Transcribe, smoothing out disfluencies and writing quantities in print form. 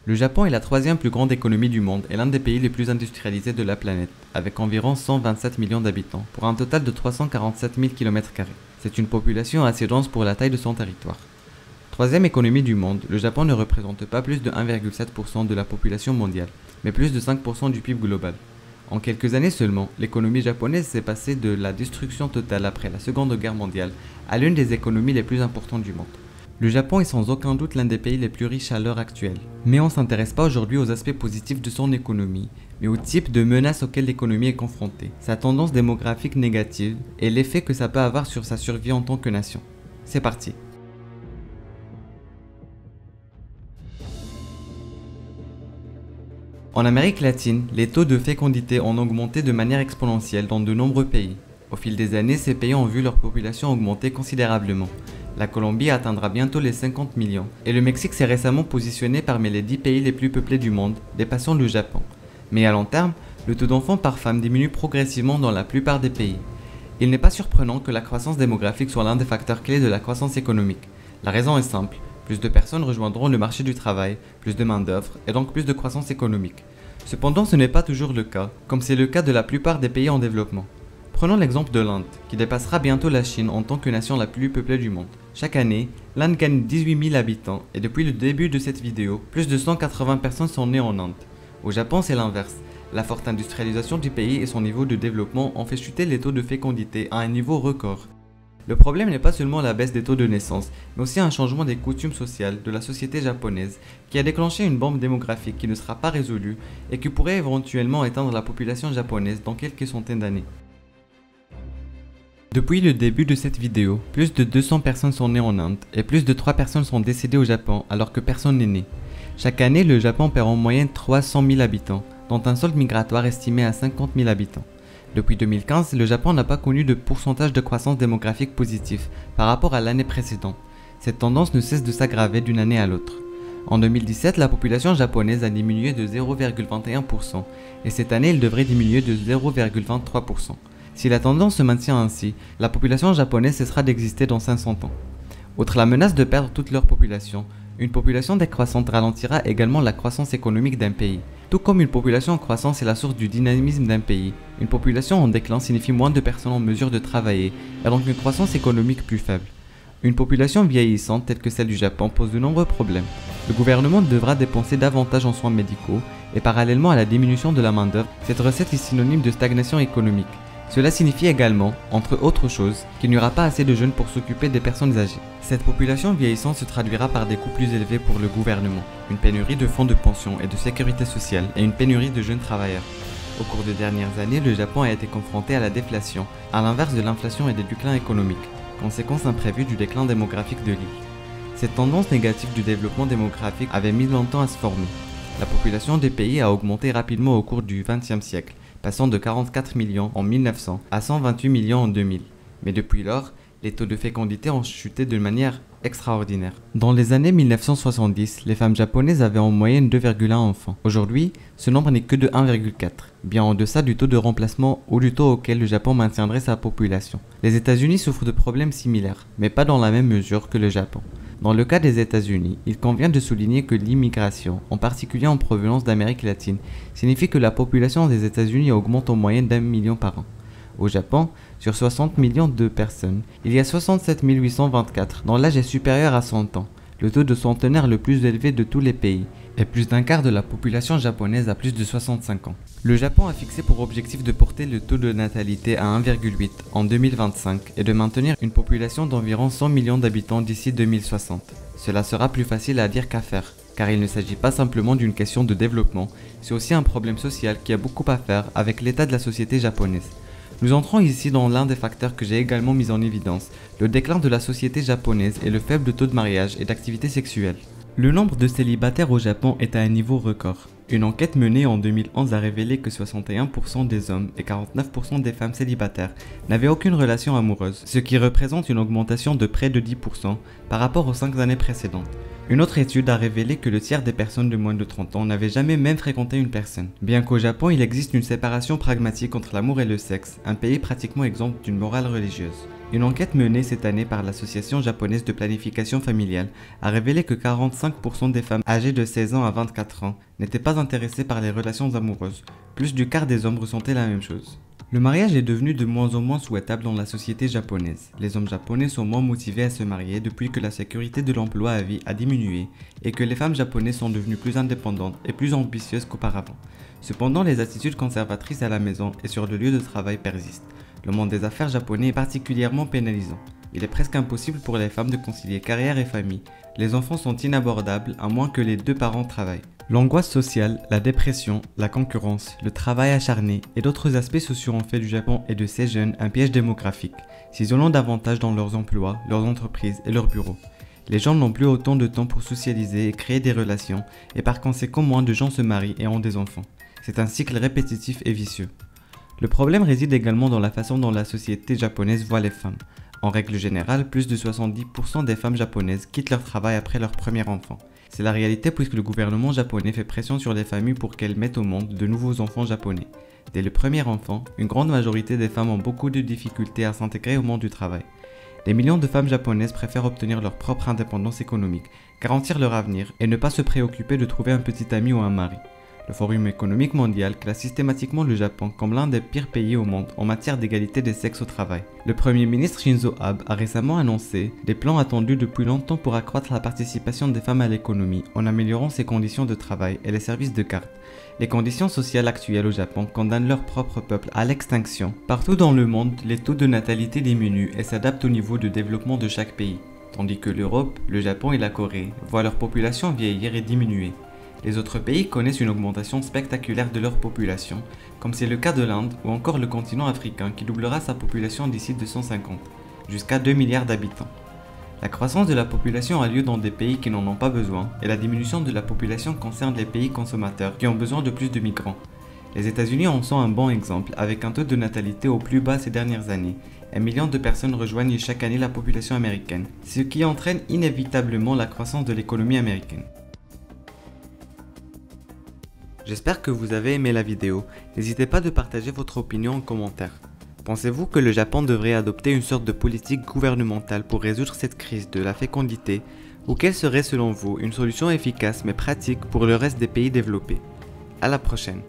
Le Japon est la troisième plus grande économie du monde et l'un des pays les plus industrialisés de la planète, avec environ 127 millions d'habitants, pour un total de 347 000 km². C'est une population assez dense pour la taille de son territoire. Troisième économie du monde, le Japon ne représente pas plus de 1,7% de la population mondiale, mais plus de 5% du PIB global. En quelques années seulement, l'économie japonaise s'est passée de la destruction totale après la Seconde Guerre mondiale à l'une des économies les plus importantes du monde. Le Japon est sans aucun doute l'un des pays les plus riches à l'heure actuelle. Mais on ne s'intéresse pas aujourd'hui aux aspects positifs de son économie, mais au type de menaces auxquelles l'économie est confrontée, sa tendance démographique négative et l'effet que ça peut avoir sur sa survie en tant que nation. C'est parti. En Amérique latine, les taux de fécondité ont augmenté de manière exponentielle dans de nombreux pays. Au fil des années, ces pays ont vu leur population augmenter considérablement. La Colombie atteindra bientôt les 50 millions, et le Mexique s'est récemment positionné parmi les 10 pays les plus peuplés du monde, dépassant le Japon. Mais à long terme, le taux d'enfants par femme diminue progressivement dans la plupart des pays. Il n'est pas surprenant que la croissance démographique soit l'un des facteurs clés de la croissance économique. La raison est simple, plus de personnes rejoindront le marché du travail, plus de main-d'œuvre, et donc plus de croissance économique. Cependant, ce n'est pas toujours le cas, comme c'est le cas de la plupart des pays en développement. Prenons l'exemple de l'Inde, qui dépassera bientôt la Chine en tant que nation la plus peuplée du monde. Chaque année, l'Inde gagne 18 000 habitants et depuis le début de cette vidéo, plus de 180 personnes sont nées en Inde. Au Japon, c'est l'inverse. La forte industrialisation du pays et son niveau de développement ont fait chuter les taux de fécondité à un niveau record. Le problème n'est pas seulement la baisse des taux de naissance, mais aussi un changement des coutumes sociales de la société japonaise qui a déclenché une bombe démographique qui ne sera pas résolue et qui pourrait éventuellement éteindre la population japonaise dans quelques centaines d'années. Depuis le début de cette vidéo, plus de 200 personnes sont nées en Inde et plus de 3 personnes sont décédées au Japon alors que personne n'est né. Chaque année, le Japon perd en moyenne 300 000 habitants, dont un solde migratoire estimé à 50 000 habitants. Depuis 2015, le Japon n'a pas connu de pourcentage de croissance démographique positif par rapport à l'année précédente. Cette tendance ne cesse de s'aggraver d'une année à l'autre. En 2017, la population japonaise a diminué de 0,21% et cette année, elle devrait diminuer de 0,23%. Si la tendance se maintient ainsi, la population japonaise cessera d'exister dans 500 ans. Outre la menace de perdre toute leur population, une population décroissante ralentira également la croissance économique d'un pays. Tout comme une population en croissance est la source du dynamisme d'un pays, une population en déclin signifie moins de personnes en mesure de travailler et donc une croissance économique plus faible. Une population vieillissante telle que celle du Japon pose de nombreux problèmes. Le gouvernement devra dépenser davantage en soins médicaux et parallèlement à la diminution de la main-d'œuvre, cette recette est synonyme de stagnation économique. Cela signifie également, entre autres choses, qu'il n'y aura pas assez de jeunes pour s'occuper des personnes âgées. Cette population vieillissante se traduira par des coûts plus élevés pour le gouvernement, une pénurie de fonds de pension et de sécurité sociale et une pénurie de jeunes travailleurs. Au cours des dernières années, le Japon a été confronté à la déflation, à l'inverse de l'inflation et des déclins économiques, conséquence imprévue du déclin démographique de l'île. Cette tendance négative du développement démographique avait mis longtemps à se former. La population des pays a augmenté rapidement au cours du XXe siècle, passant de 44 millions en 1900 à 128 millions en 2000. Mais depuis lors, les taux de fécondité ont chuté de manière extraordinaire. Dans les années 1970, les femmes japonaises avaient en moyenne 2,1 enfants. Aujourd'hui, ce nombre n'est que de 1,4, bien en deçà du taux de remplacement ou du taux auquel le Japon maintiendrait sa population. Les États-Unis souffrent de problèmes similaires, mais pas dans la même mesure que le Japon. Dans le cas des États-Unis, il convient de souligner que l'immigration, en particulier en provenance d'Amérique latine, signifie que la population des États-Unis augmente en moyenne d'1 million par an. Au Japon, sur 60 millions de personnes, il y a 67 824 dont l'âge est supérieur à 100 ans, le taux de centenaire le plus élevé de tous les pays, et plus d'un quart de la population japonaise a plus de 65 ans. Le Japon a fixé pour objectif de porter le taux de natalité à 1,8 en 2025 et de maintenir une population d'environ 100 millions d'habitants d'ici 2060. Cela sera plus facile à dire qu'à faire, car il ne s'agit pas simplement d'une question de développement, c'est aussi un problème social qui a beaucoup à faire avec l'état de la société japonaise. Nous entrons ici dans l'un des facteurs que j'ai également mis en évidence, le déclin de la société japonaise et le faible taux de mariage et d'activité sexuelle. Le nombre de célibataires au Japon est à un niveau record. Une enquête menée en 2011 a révélé que 61% des hommes et 49% des femmes célibataires n'avaient aucune relation amoureuse, ce qui représente une augmentation de près de 10% par rapport aux 5 années précédentes. Une autre étude a révélé que le tiers des personnes de moins de 30 ans n'avaient jamais même fréquenté une personne. Bien qu'au Japon il existe une séparation pragmatique entre l'amour et le sexe, un pays pratiquement exempt d'une morale religieuse. Une enquête menée cette année par l'Association japonaise de planification familiale a révélé que 45% des femmes âgées de 16 ans à 24 ans n'étaient pas intéressées par les relations amoureuses. Plus du quart des hommes ressentaient la même chose. Le mariage est devenu de moins en moins souhaitable dans la société japonaise. Les hommes japonais sont moins motivés à se marier depuis que la sécurité de l'emploi à vie a diminué et que les femmes japonaises sont devenues plus indépendantes et plus ambitieuses qu'auparavant. Cependant, les attitudes conservatrices à la maison et sur le lieu de travail persistent. Le monde des affaires japonais est particulièrement pénalisant. Il est presque impossible pour les femmes de concilier carrière et famille. Les enfants sont inabordables à moins que les deux parents travaillent. L'angoisse sociale, la dépression, la concurrence, le travail acharné et d'autres aspects sociaux ont fait du Japon et de ses jeunes un piège démographique, s'isolant davantage dans leurs emplois, leurs entreprises et leurs bureaux. Les gens n'ont plus autant de temps pour socialiser et créer des relations, et par conséquent moins de gens se marient et ont des enfants. C'est un cycle répétitif et vicieux. Le problème réside également dans la façon dont la société japonaise voit les femmes. En règle générale, plus de 70% des femmes japonaises quittent leur travail après leur premier enfant. C'est la réalité puisque le gouvernement japonais fait pression sur les familles pour qu'elles mettent au monde de nouveaux enfants japonais. Dès le premier enfant, une grande majorité des femmes ont beaucoup de difficultés à s'intégrer au monde du travail. Des millions de femmes japonaises préfèrent obtenir leur propre indépendance économique, garantir leur avenir et ne pas se préoccuper de trouver un petit ami ou un mari. Le Forum économique mondial classe systématiquement le Japon comme l'un des pires pays au monde en matière d'égalité des sexes au travail. Le Premier ministre Shinzo Abe a récemment annoncé des plans attendus depuis longtemps pour accroître la participation des femmes à l'économie en améliorant ses conditions de travail et les services de garde. Les conditions sociales actuelles au Japon condamnent leur propre peuple à l'extinction. Partout dans le monde, les taux de natalité diminuent et s'adaptent au niveau de développement de chaque pays, tandis que l'Europe, le Japon et la Corée voient leur population vieillir et diminuer. Les autres pays connaissent une augmentation spectaculaire de leur population, comme c'est le cas de l'Inde ou encore le continent africain qui doublera sa population d'ici 250, jusqu'à 2 milliards d'habitants. La croissance de la population a lieu dans des pays qui n'en ont pas besoin, et la diminution de la population concerne les pays consommateurs qui ont besoin de plus de migrants. Les États-Unis en sont un bon exemple, avec un taux de natalité au plus bas ces dernières années. 1 million de personnes rejoignent chaque année la population américaine, ce qui entraîne inévitablement la croissance de l'économie américaine. J'espère que vous avez aimé la vidéo, n'hésitez pas de partager votre opinion en commentaire. Pensez-vous que le Japon devrait adopter une sorte de politique gouvernementale pour résoudre cette crise de la fécondité, ou quelle serait selon vous une solution efficace mais pratique pour le reste des pays développés? À la prochaine.